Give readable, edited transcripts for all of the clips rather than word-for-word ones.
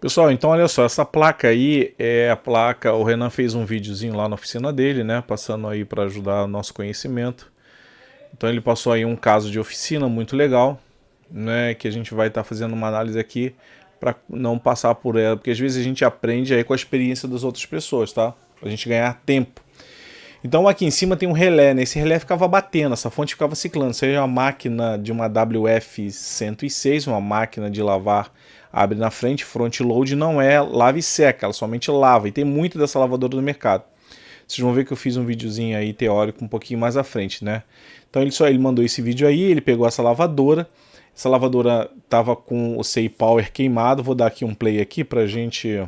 Pessoal, então olha só, essa placa aí é a placa, o Renan fez um videozinho lá na oficina dele, né, passando aí para ajudar o nosso conhecimento. Então ele passou aí um caso de oficina muito legal, né, que a gente vai estar fazendo uma análise aqui para não passar por ela, porque às vezes a gente aprende aí com a experiência das outras pessoas, tá? Pra gente ganhar tempo. Então aqui em cima tem um relé, né? Esse relé ficava batendo, essa fonte ficava ciclando. Seja uma máquina de uma WF-106, uma máquina de lavar, abre na frente, front load, não é lava e seca, ela somente lava. E tem muito dessa lavadora no mercado. Vocês vão ver que eu fiz um videozinho aí teórico um pouquinho mais à frente, né? Então ele mandou esse vídeo aí, ele pegou essa lavadora tava com o CI Power queimado. Vou dar aqui um play aqui pra gente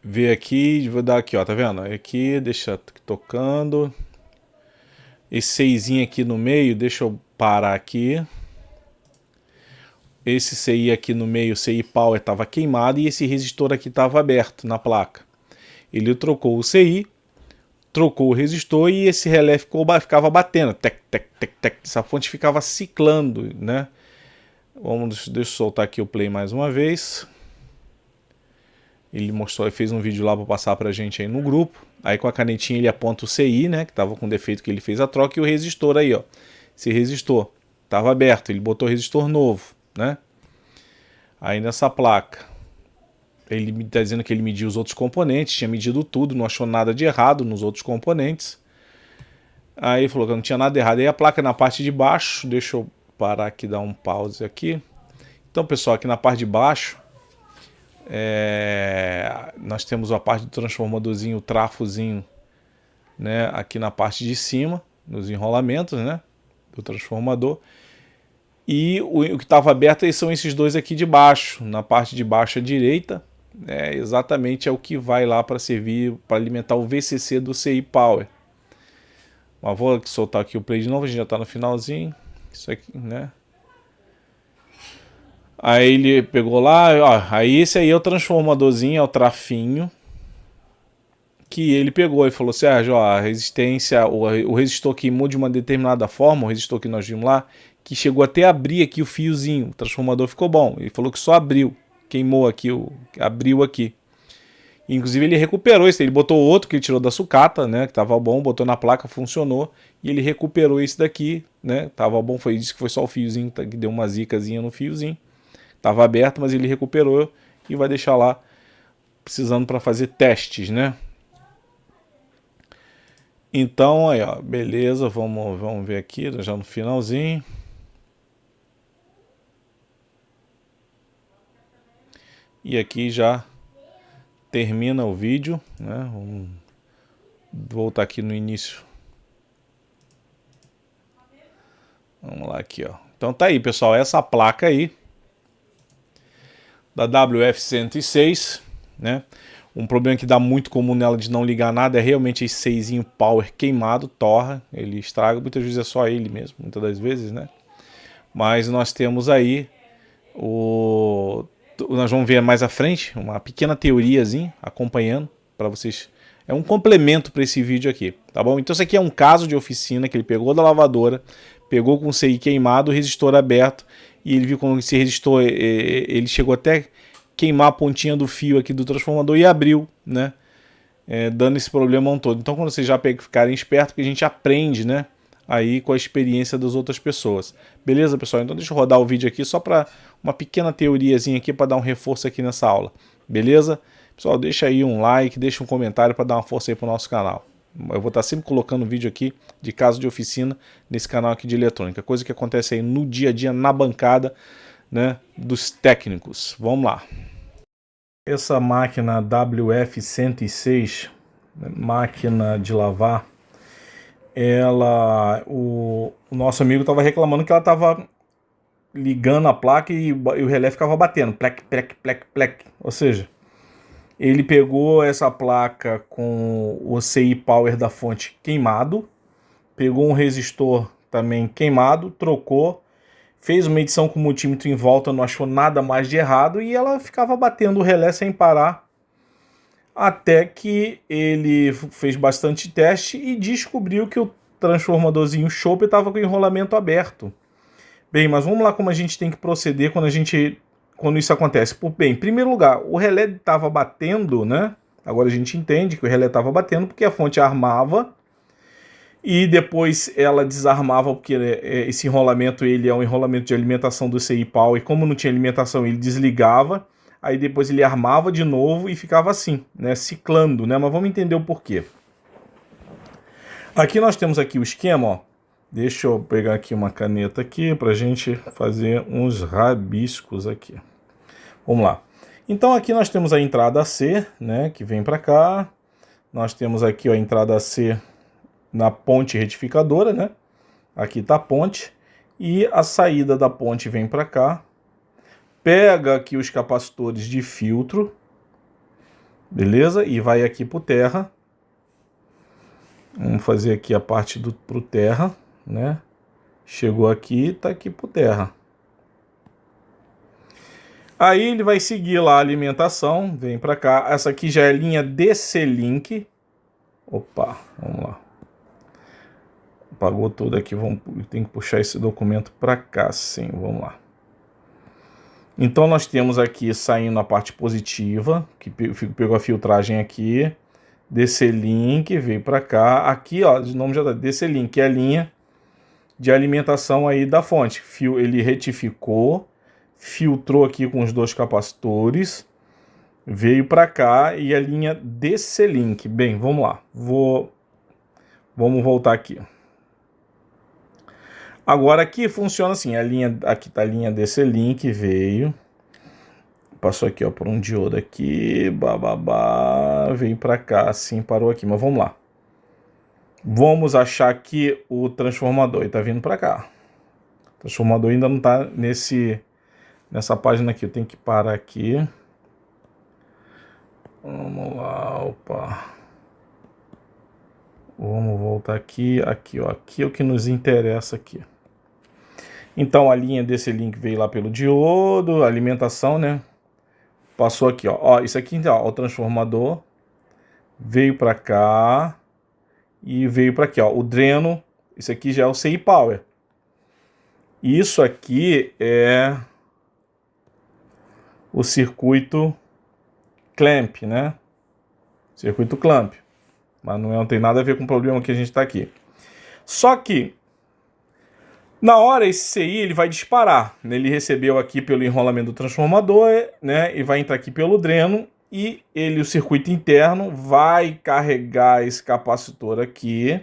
ver aqui, vou dar aqui, ó, tá vendo? Aqui, deixa tocando. Esse 6 aqui no meio, deixa eu parar aqui. Esse CI aqui no meio, CI Power, estava queimado e esse resistor aqui estava aberto na placa. Ele trocou o CI, trocou o resistor e esse relé ficava batendo. Tec, tec, tec, tec. Essa fonte deixa ciclando, né? Deixa eu soltar aqui o play mais uma vez. Ele mostrou, fez um vídeo lá para passar pra gente aí no grupo. Aí com a canetinha ele aponta o CI, né, que tava com defeito que ele fez a troca, e o resistor aí, ó. Esse resistor tava aberto, ele botou resistor novo, né? Aí nessa placa, ele tá dizendo que ele mediu os outros componentes, tinha medido tudo, não achou nada de errado nos outros componentes. Aí falou que não tinha nada errado. Aí a placa na parte de baixo, deixa eu parar aqui, dar um pause aqui. Então, pessoal, aqui na parte de baixo, nós temos a parte do transformadorzinho, o trafozinho, né, aqui na parte de cima, nos enrolamentos, né, do transformador. E o que estava aberto são esses dois aqui de baixo, na parte de baixo à direita, exatamente é o que vai lá para servir para alimentar o VCC do CI Power. Mas vou soltar aqui o play de novo, a gente já está no finalzinho. Isso aqui, né? Aí ele pegou lá, ó, aí esse aí é o transformadorzinho, é o trafinho que ele pegou e falou: Sérgio, ó, a resistência, o resistor queimou de uma determinada forma, o resistor que nós vimos lá, que chegou até a abrir aqui o fiozinho, o transformador ficou bom. Ele falou que só abriu, queimou aqui, abriu aqui. Inclusive ele recuperou isso, ele botou outro que ele tirou da sucata, né, que tava bom, botou na placa, funcionou, e ele recuperou esse daqui, né, tava bom, foi isso que foi só o fiozinho que deu uma zicazinha no fiozinho. Tava aberto, mas ele recuperou e vai deixar lá precisando para fazer testes, né? Então, aí, ó, beleza, vamos ver aqui, já no finalzinho. E aqui já termina o vídeo, né? Vamos voltar aqui no início. Vamos lá aqui, ó. Então tá aí, pessoal, essa placa aí da WF-106, né? Um problema que dá muito comum nela de não ligar nada é realmente esse 6 power queimado, torra, ele estraga, muitas vezes é só ele mesmo, muitas das vezes, né? Mas nós temos aí nós vamos ver mais à frente uma pequena teoriazinha acompanhando para vocês. É um complemento para esse vídeo aqui, tá bom? Então isso aqui é um caso de oficina que ele pegou da lavadora, pegou com o CI queimado, o resistor aberto, e ele viu quando esse resistor, ele chegou até queimar a pontinha do fio aqui do transformador e abriu, né? Dando esse problema todo. Então quando vocês já ficarem espertos, que a gente aprende, né? Aí com a experiência das outras pessoas. Beleza, pessoal? Então deixa eu rodar o vídeo aqui só para uma pequena teoriazinha aqui para dar um reforço aqui nessa aula. Beleza? Pessoal, deixa aí um like, deixa um comentário para dar uma força aí para o nosso canal. Eu vou estar sempre colocando vídeo aqui de caso de oficina nesse canal aqui de eletrônica. Coisa que acontece aí no dia a dia, na bancada, né, dos técnicos. Vamos lá. Essa máquina WF-106, máquina de lavar, o nosso amigo estava reclamando que ela estava ligando a placa e o relé ficava batendo, plec, plec, plec, plec. Ou seja, ele pegou essa placa com o CI Power da fonte queimado, pegou um resistor também queimado, trocou, fez uma medição com o multímetro em volta, não achou nada mais de errado e ela ficava batendo o relé sem parar. Até que ele fez bastante teste e descobriu que o transformadorzinho chope estava com o enrolamento aberto. Bem, mas vamos lá como a gente tem que proceder quando a gente quando isso acontece? Bem, em primeiro lugar, o relé estava batendo, né? Agora a gente entende que o relé estava batendo porque a fonte armava e depois ela desarmava, porque esse enrolamento ele é um enrolamento de alimentação do CI Power, e como não tinha alimentação ele desligava, aí depois ele armava de novo e ficava assim, né, ciclando, né, mas vamos entender o porquê. Aqui nós temos aqui o esquema, ó. Deixa eu pegar aqui uma caneta aqui para a gente fazer uns rabiscos aqui. Vamos lá. Então aqui nós temos a entrada C, né, que vem para cá. Nós temos aqui ó, a entrada C na ponte retificadora, né? Aqui está a ponte. E a saída da ponte vem para cá. Pega aqui os capacitores de filtro. Beleza? E vai aqui para o terra. Vamos fazer aqui a parte pro terra, né? Chegou aqui, tá aqui pro terra. Aí ele vai seguir lá a alimentação, vem para cá. Essa aqui já é a linha DC-Link. Opa, vamos lá. Apagou tudo aqui, tem que puxar esse documento para cá, sim, vamos lá. Então nós temos aqui saindo a parte positiva, que pegou a filtragem aqui. DC-Link, veio para cá. Aqui, ó, o nome já dá DC-Link, que é a linha de alimentação aí da fonte. Ele retificou, filtrou aqui com os dois capacitores, veio para cá e a linha DC-Link. Bem, vamos lá. Vamos voltar aqui. Agora aqui funciona assim, aqui tá a linha DC-Link, veio, passou aqui ó, por um diodo aqui, bababá, veio para cá, assim, parou aqui, mas vamos lá. Vamos achar aqui o transformador, e tá vindo para cá. O transformador ainda não tá nessa página aqui, eu tenho que parar aqui. Vamos lá, opa. Vamos voltar aqui, aqui ó, aqui é o que nos interessa aqui. Então a linha desse link veio lá pelo diodo, alimentação, né? Passou aqui, ó, isso aqui então, ó, o transformador veio para cá e veio para aqui, ó, o dreno, isso aqui já é o CI Power. Isso aqui é o circuito clamp, né? Circuito clamp. Mas não tem nada a ver com o problema que a gente está aqui. Só que na hora esse CI ele vai disparar, né? Ele recebeu aqui pelo enrolamento do transformador, né? E vai entrar aqui pelo dreno e o circuito interno vai carregar esse capacitor aqui.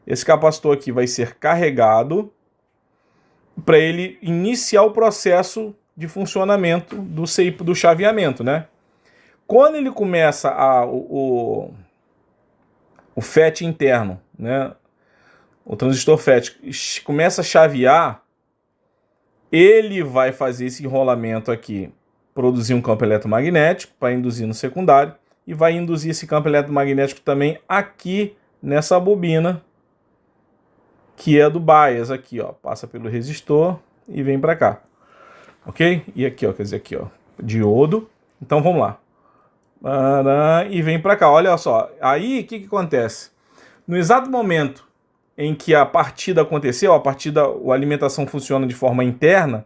Esse capacitor aqui vai ser carregado para ele iniciar o processo de funcionamento do CI, do chaveamento, né? Quando ele começa o FET interno, né? O transistor FET começa a chavear, ele vai fazer esse enrolamento aqui, produzir um campo eletromagnético para induzir no secundário e vai induzir esse campo eletromagnético também aqui nessa bobina que é do bias aqui, ó, passa pelo resistor e vem para cá, ok? E aqui, ó, quer dizer aqui, ó, diodo. Então vamos lá. E vem para cá, olha só. Aí o que acontece? No exato momento em que a partida aconteceu, a alimentação funciona de forma interna.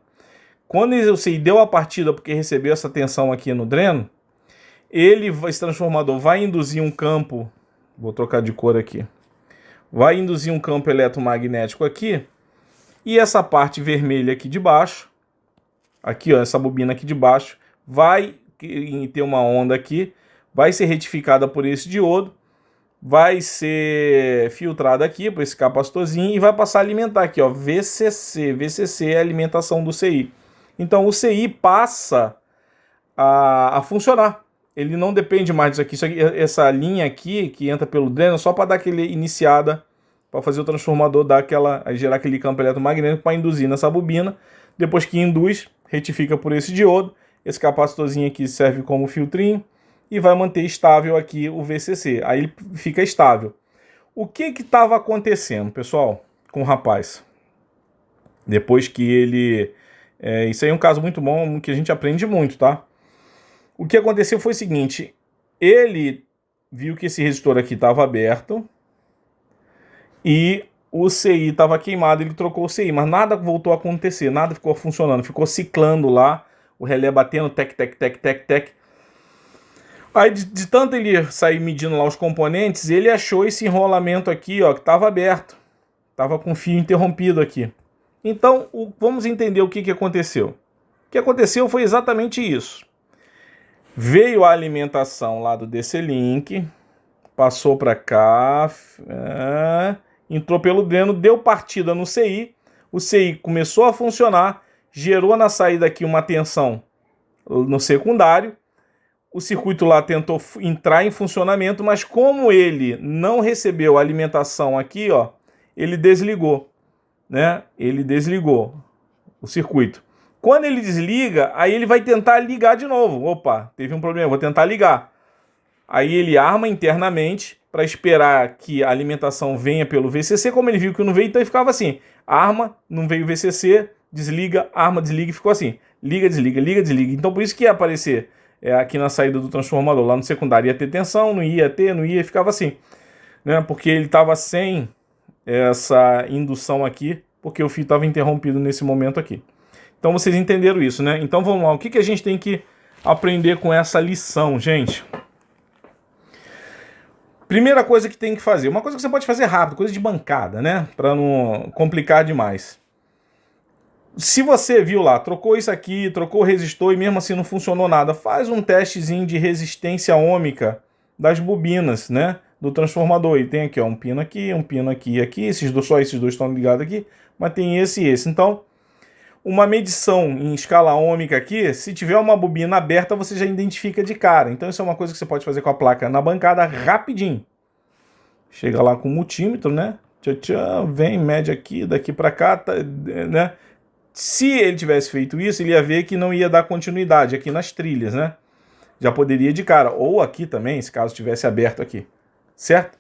Quando você deu a partida porque recebeu essa tensão aqui no dreno, esse transformador vai induzir um campo, vou trocar de cor aqui, vai induzir um campo eletromagnético aqui, e essa parte vermelha aqui de baixo, aqui ó, essa bobina aqui de baixo, vai ter uma onda aqui, vai ser retificada por esse diodo, vai ser filtrada aqui por esse capacitorzinho e vai passar a alimentar aqui, ó, VCC. VCC é a alimentação do CI. Então o CI passa a funcionar. Ele não depende mais disso aqui. Essa linha aqui que entra pelo dreno só para dar aquele iniciada, para fazer o transformador gerar aquele campo eletromagnético para induzir nessa bobina. Depois que induz, retifica por esse diodo. Esse capacitorzinho aqui serve como filtrinho e vai manter estável aqui o VCC. Aí ele fica estável. O que estava acontecendo, pessoal, com o rapaz? Depois que ele... isso aí é um caso muito bom, que a gente aprende muito, tá? O que aconteceu foi o seguinte. Ele viu que esse resistor aqui estava aberto e o CI estava queimado. Ele trocou o CI, mas nada voltou a acontecer. Nada ficou funcionando. Ficou ciclando lá o relé batendo, tec, tec, tec, tec, tec. Aí de tanto ele sair medindo lá os componentes, ele achou esse enrolamento aqui, ó, que estava aberto. Estava com fio interrompido aqui. Então, vamos entender o que aconteceu. O que aconteceu foi exatamente isso. Veio a alimentação lá do DC-Link, passou para cá, entrou pelo dreno, deu partida no CI, o CI começou a funcionar, gerou na saída aqui uma tensão no secundário, o circuito lá tentou entrar em funcionamento, mas como ele não recebeu a alimentação aqui, ó, ele desligou, né? Ele desligou o circuito. Quando ele desliga, aí ele vai tentar ligar de novo. Opa, teve um problema, vou tentar ligar. Aí ele arma internamente para esperar que a alimentação venha pelo VCC. Como ele viu que não veio, então ele ficava assim. Arma, não veio o VCC, desliga, arma, desliga e ficou assim. Liga, desliga, liga, desliga. Então por isso que ia aparecer aqui na saída do transformador. Lá no secundário ia ter tensão, não ia ter, não ia, ficava assim. Né? Porque ele estava sem essa indução aqui, porque o fio estava interrompido nesse momento aqui. Então vocês entenderam isso, né? Então vamos lá, o que a gente tem que aprender com essa lição, gente? Primeira coisa que tem que fazer, uma coisa que você pode fazer rápido, coisa de bancada, né? Para não complicar demais. Se você viu lá, trocou isso aqui, trocou o resistor e mesmo assim não funcionou nada, faz um testezinho de resistência ôhmica das bobinas, né? Do transformador. E tem aqui, ó, um pino aqui e aqui. Só esses dois estão ligados aqui, mas tem esse e esse. Então, uma medição em escala ôhmica aqui, se tiver uma bobina aberta, você já identifica de cara. Então isso é uma coisa que você pode fazer com a placa na bancada rapidinho. Chega lá com o multímetro, né? Vem, mede aqui, daqui para cá, tá, né? Se ele tivesse feito isso, ele ia ver que não ia dar continuidade aqui nas trilhas, né? Já poderia de cara. Ou aqui também, se caso tivesse aberto aqui. Certo?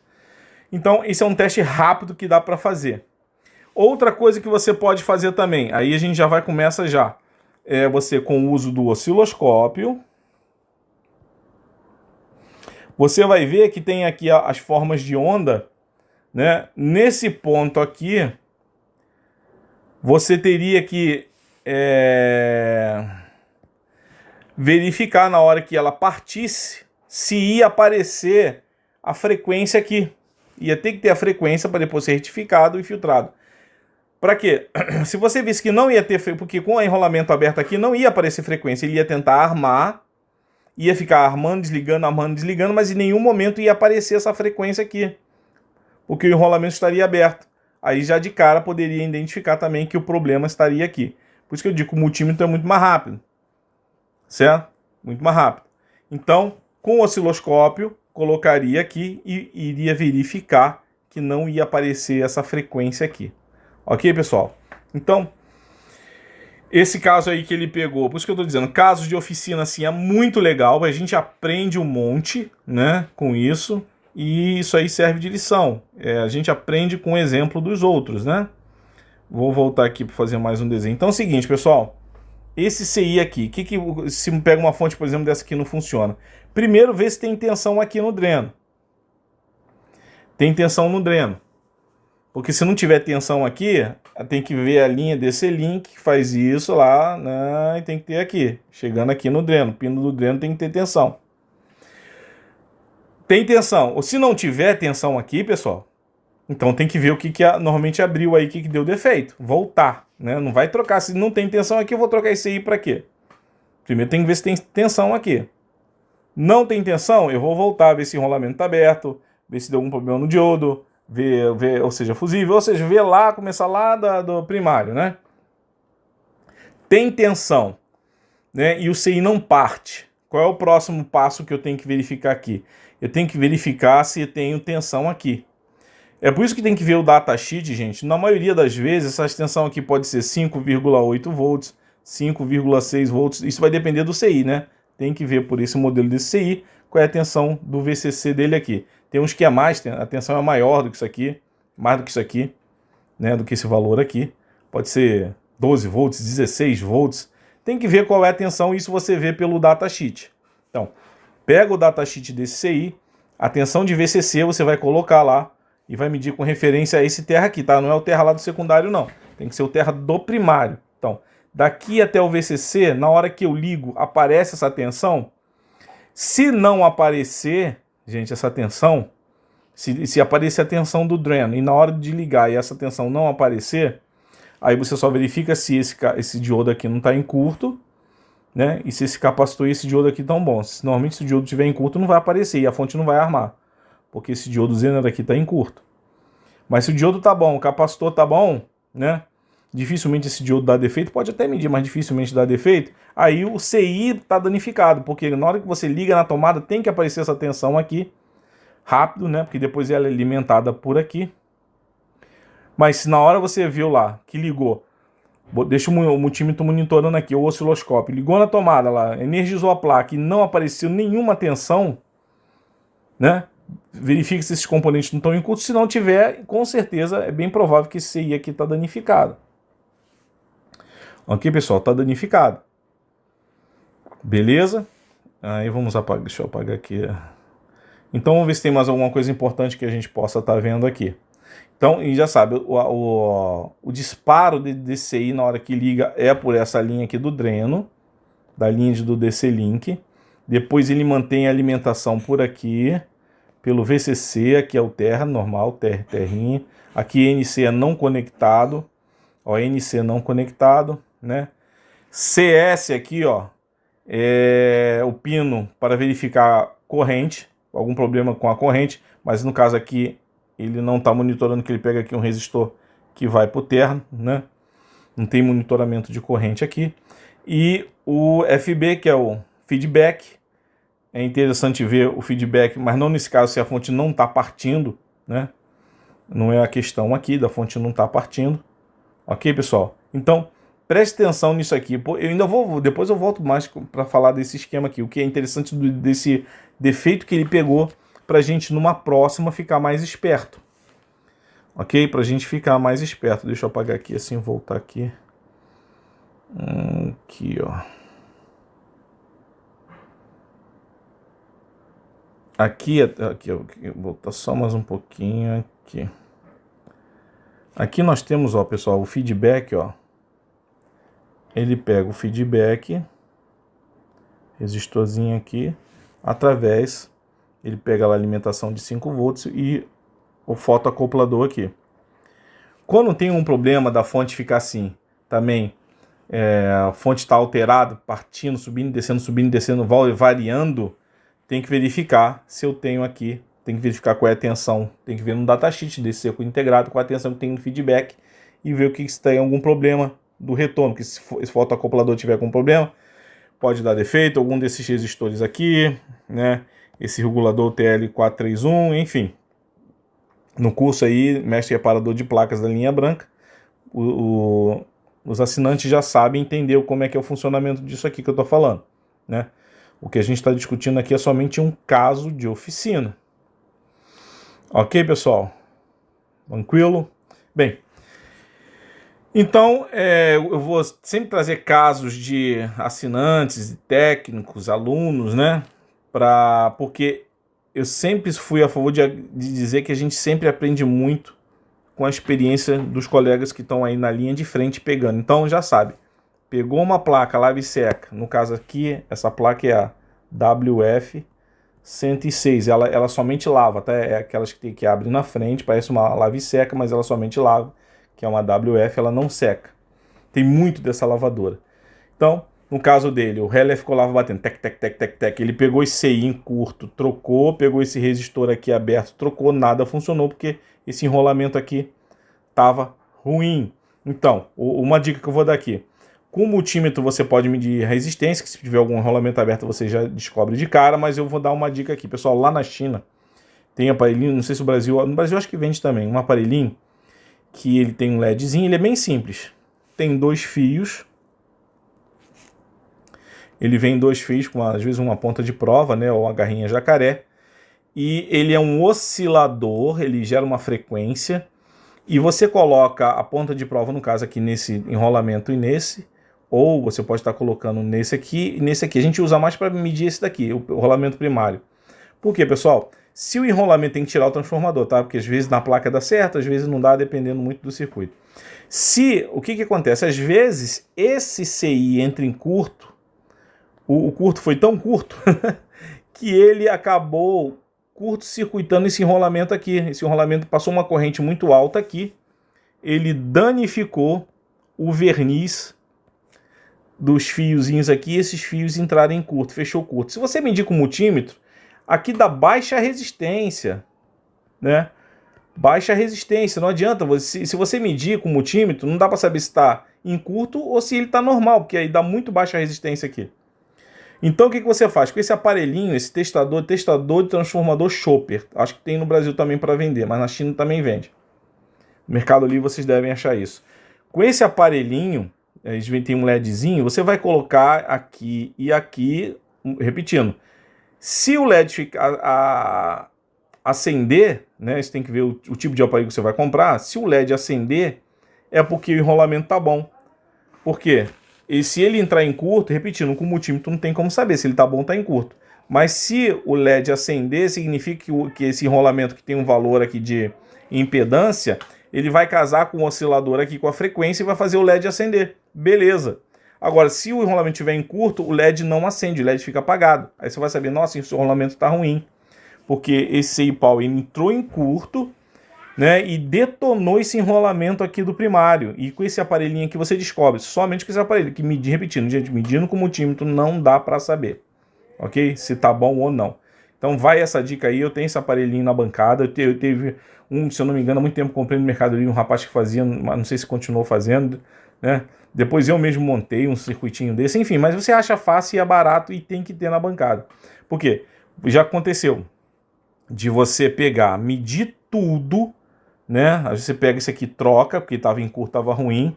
Então, esse é um teste rápido que dá para fazer. Outra coisa que você pode fazer também, aí a gente já vai começar já, é você com o uso do osciloscópio, você vai ver que tem aqui as formas de onda, né? Nesse ponto aqui, você teria que verificar na hora que ela partisse se ia aparecer a frequência aqui. Ia ter que ter a frequência para depois ser retificado e filtrado. Para quê? Se você visse que não ia ter, porque com o enrolamento aberto aqui não ia aparecer frequência, ele ia tentar armar, ia ficar armando, desligando, mas em nenhum momento ia aparecer essa frequência aqui, porque o enrolamento estaria aberto. Aí já de cara poderia identificar também que o problema estaria aqui. Por isso que eu digo que o multímetro é muito mais rápido, certo? Muito mais rápido. Então, com o osciloscópio, colocaria aqui e iria verificar que não ia aparecer essa frequência aqui. Ok, pessoal? Então, esse caso aí que ele pegou, por isso que eu estou dizendo, casos de oficina assim é muito legal, a gente aprende um monte, né, com isso, e isso aí serve de lição. A gente aprende com o exemplo dos outros, né? Vou voltar aqui para fazer mais um desenho. Então é o seguinte, pessoal, esse CI aqui, se pega uma fonte, por exemplo, dessa aqui não funciona. Primeiro, vê se tem tensão aqui no dreno. Tem tensão no dreno. Porque se não tiver tensão aqui, tem que ver a linha desse link que faz isso lá, né? E tem que ter aqui, chegando aqui no dreno. O pino do dreno tem que ter tensão. Tem tensão. Ou se não tiver tensão aqui, pessoal, então tem que ver o que normalmente abriu aí, o que deu defeito. Voltar, né? Não vai trocar. Se não tem tensão aqui, eu vou trocar esse aí para quê? Primeiro tem que ver se tem tensão aqui. Não tem tensão, eu vou voltar, ver se o enrolamento está aberto, ver se deu algum problema no diodo, ver, ou seja, fusível, ou seja, ver lá, começar lá do primário, né? Tem tensão, né? E o CI não parte. Qual é o próximo passo que eu tenho que verificar aqui? Eu tenho que verificar se tenho tensão aqui. É por isso que tem que ver o datasheet, gente. Na maioria das vezes, essa tensão aqui pode ser 5,8 volts, 5,6 volts. Isso vai depender do CI, né? Tem que ver por esse modelo desse CI qual é a tensão do VCC dele aqui. Tem uns que é mais, a tensão é maior do que isso aqui, mais do que isso aqui, né? Do que esse valor aqui. Pode ser 12 volts, 16 volts. Tem que ver qual é a tensão, isso você vê pelo datasheet. Então, pega o datasheet desse CI, a tensão de VCC você vai colocar lá e vai medir com referência a esse terra aqui, tá? Não é o terra lá do secundário, não. Tem que ser o terra do primário. Então, daqui até o VCC, na hora que eu ligo, aparece essa tensão? Se não aparecer, gente, essa tensão, se aparecer a tensão do dreno e na hora de ligar e essa tensão não aparecer, aí você só verifica se esse diodo aqui não está em curto, né? E se esse capacitor e esse diodo aqui estão bons. Normalmente, se o diodo estiver em curto, não vai aparecer e a fonte não vai armar, porque esse diodo Zener aqui está em curto. Mas se o diodo tá bom, o capacitor tá bom, né? Dificilmente esse diodo dá defeito, pode até medir, mas dificilmente dá defeito. Aí o CI está danificado, porque na hora que você liga na tomada tem que aparecer essa tensão aqui, rápido, né? Porque depois ela é alimentada por aqui. Mas se na hora você viu lá que ligou, deixa o multímetro monitorando aqui, o osciloscópio, ligou na tomada lá, energizou a placa e não apareceu nenhuma tensão, né? Verifique se esses componentes não estão em curto. Se não tiver, com certeza é bem provável que esse CI aqui está danificado. Ok, pessoal, está danificado. Beleza? Aí vamos apagar, deixa eu apagar aqui. Então vamos ver se tem mais alguma coisa importante que a gente possa estar vendo aqui. Então, e já sabe, o disparo de DCI na hora que liga é por essa linha aqui do dreno, da linha do DC Link. Depois ele mantém a alimentação por aqui, pelo VCC, aqui é o terra, normal, terrinha. Aqui NC é não conectado, ó, NC não conectado, né? CS aqui, ó, é o pino para verificar corrente, algum problema com a corrente, mas no caso aqui ele não está monitorando, que ele pega aqui um resistor que vai para o terra, né? Não tem monitoramento de corrente aqui. E o FB, que é o feedback. É interessante ver o feedback, mas não nesse caso se a fonte não está partindo, né? Não é a questão aqui da fonte não estar partindo. Ok, pessoal? Então, preste atenção nisso aqui. Eu ainda vou, depois eu volto mais para falar desse esquema aqui. O que é interessante desse defeito que ele pegou, para a gente numa próxima ficar mais esperto. Ok? Para a gente ficar mais esperto. Deixa eu apagar aqui assim, voltar aqui. Aqui, ó. Aqui, eu vou botar só mais um pouquinho aqui. Aqui nós temos, ó, pessoal, o feedback, ó. Ele pega o feedback, resistorzinho aqui, através, ele pega a alimentação de 5 volts e o fotoacoplador aqui. Quando tem um problema da fonte ficar assim, também, a fonte está alterada, partindo, subindo, descendo, variando, tem que verificar se eu tenho aqui, tem que verificar qual é a tensão, tem que ver no datasheet desse circuito integrado qual é a tensão que tem no feedback e ver o que se tem algum problema do retorno, porque se esse fotoacoplador tiver algum problema, pode dar defeito, algum desses resistores aqui, né? Esse regulador TL431, enfim. No curso aí, mestre reparador de placas da linha branca, os assinantes já sabem entender como é que é o funcionamento disso aqui que eu estou falando, né? O que a gente está discutindo aqui é somente um caso de oficina. Ok, pessoal? Tranquilo? Bem, então eu vou sempre trazer casos de assinantes, técnicos, alunos, né? Porque eu sempre fui a favor de dizer que a gente sempre aprende muito com a experiência dos colegas que estão aí na linha de frente pegando. Então já sabe, pegou uma placa lave seca, no caso aqui, essa placa é a WF106, ela somente lava, tá? É aquelas que abre na frente, parece uma lave seca, mas ela somente lava, que é uma WF, ela não seca. Tem muito dessa lavadora. Então, no caso dele, o relé ficou lá batendo, tec, tec, tec, tec, tec, ele pegou esse CI em curto, trocou, pegou esse resistor aqui aberto, trocou, nada funcionou, porque esse enrolamento aqui estava ruim. Então, uma dica que eu vou dar aqui, com o multímetro você pode medir a resistência, que se tiver algum enrolamento aberto você já descobre de cara, mas eu vou dar uma dica aqui. Pessoal, lá na China tem aparelhinho, não sei se no Brasil acho que vende também, um aparelhinho que ele tem um LEDzinho, ele é bem simples. Tem 2 fios, ele vem 2 fios com às vezes uma ponta de prova, né, ou uma garrinha jacaré, e ele é um oscilador, ele gera uma frequência, e você coloca a ponta de prova, no caso aqui nesse enrolamento e nesse, ou você pode estar colocando nesse aqui e nesse aqui. A gente usa mais para medir esse daqui, o rolamento primário. Por quê, pessoal? Se o enrolamento, tem que tirar o transformador, tá? Porque às vezes na placa dá certo, às vezes não dá, dependendo muito do circuito. O que acontece? Às vezes esse CI entra em curto, o curto foi tão curto que ele acabou curto-circuitando esse enrolamento aqui. Esse enrolamento passou uma corrente muito alta aqui, ele danificou o verniz dos fiozinhos aqui, esses fios entraram em curto, fechou curto. Se você medir com o multímetro, aqui dá baixa resistência, né? Baixa resistência, não adianta, se você medir com o multímetro, não dá para saber se está em curto ou se ele está normal, porque aí dá muito baixa resistência aqui. Então o que você faz? Com esse aparelhinho, esse testador de transformador Chopper, acho que tem no Brasil também para vender, mas na China também vende. No Mercado Livre vocês devem achar isso. Com esse aparelhinho, eles tem um LEDzinho, você vai colocar aqui e aqui, repetindo. Se o LED acender, né, você tem que ver o tipo de aparelho que você vai comprar. Se o LED acender, é porque o enrolamento tá bom. Por quê? E se ele entrar em curto, repetindo, com o multímetro não tem como saber se ele tá bom ou tá em curto. Mas se o LED acender, significa que esse enrolamento que tem um valor aqui de impedância, ele vai casar com o oscilador aqui com a frequência e vai fazer o LED acender. Beleza. Agora, se o enrolamento estiver em curto, o LED não acende, o LED fica apagado. Aí você vai saber, nossa, esse enrolamento está ruim. Porque esse CI Power entrou em curto, né, e detonou esse enrolamento aqui do primário. E com esse aparelhinho aqui você descobre, somente com esse aparelho, que repetindo, gente, medindo com o multímetro não dá para saber, ok? Se tá bom ou não. Então vai essa dica aí, eu tenho esse aparelhinho na bancada, eu teve se eu não me engano, há muito tempo comprei no Mercado Livre, um rapaz que fazia, mas não sei se continuou fazendo, né? Depois eu mesmo montei um circuitinho desse, enfim, mas você acha fácil e é barato e tem que ter na bancada. Por quê? Já aconteceu de você pegar, medir tudo, né? Aí você pega isso aqui, troca, porque estava em curto, estava ruim,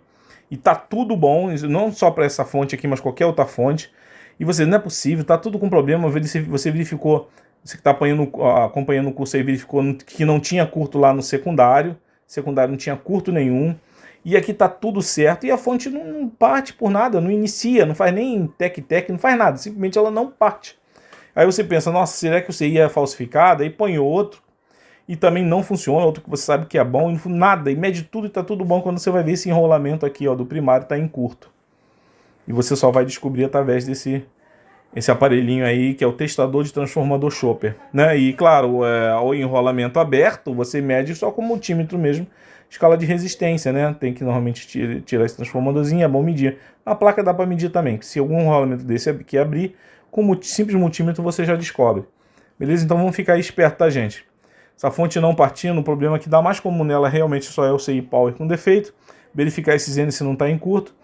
e tá tudo bom, não só para essa fonte aqui, mas qualquer outra fonte, e você, não é possível, tá tudo com problema, você verificou, você que está acompanhando o curso aí, verificou que não tinha curto lá no secundário não tinha curto nenhum, e aqui tá tudo certo, e a fonte não parte por nada, não inicia, não faz nem tec-tec, não faz nada, simplesmente ela não parte. Aí você pensa, nossa, será que o CI é falsificado? Aí põe outro, e também não funciona, outro que você sabe que é bom, e nada, e mede tudo e tá tudo bom, quando você vai ver esse enrolamento aqui, ó, do primário tá em curto. E você só vai descobrir através desse aparelhinho aí, que é o testador de transformador Chopper, né? E claro, o enrolamento aberto, você mede só com multímetro mesmo, escala de resistência, né? Tem que normalmente tirar esse transformadorzinho, é bom medir. Na placa dá para medir também, que se algum enrolamento desse aqui abrir, com simples multímetro você já descobre. Beleza? Então vamos ficar aí esperto, tá, gente? Essa fonte não partindo, o problema que dá mais comum nela realmente só é o CI Power com defeito. Verificar esses N se não está em curto.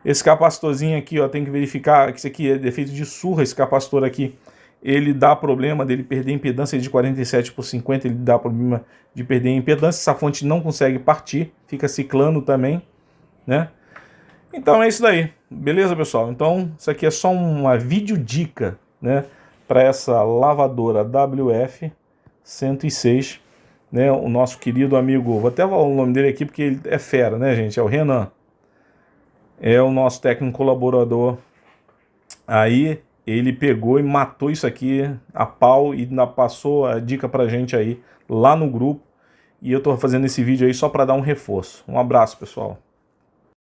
Esse capacitorzinho aqui, ó, tem que verificar que isso aqui é defeito de surra. Esse capacitor aqui, ele dá problema dele perder impedância de 47/50, ele dá problema de perder impedância. Essa fonte não consegue partir, fica ciclando também, né? Então é isso daí, beleza, pessoal? Então isso aqui é só uma videodica, né, para essa lavadora WF 106, né? O nosso querido amigo, vou até falar o nome dele aqui porque ele é fera, né, gente? É o Renan. É o nosso técnico colaborador. Aí ele pegou e matou isso aqui a pau e ainda passou a dica pra gente aí lá no grupo. E eu tô fazendo esse vídeo aí só para dar um reforço. Um abraço, pessoal.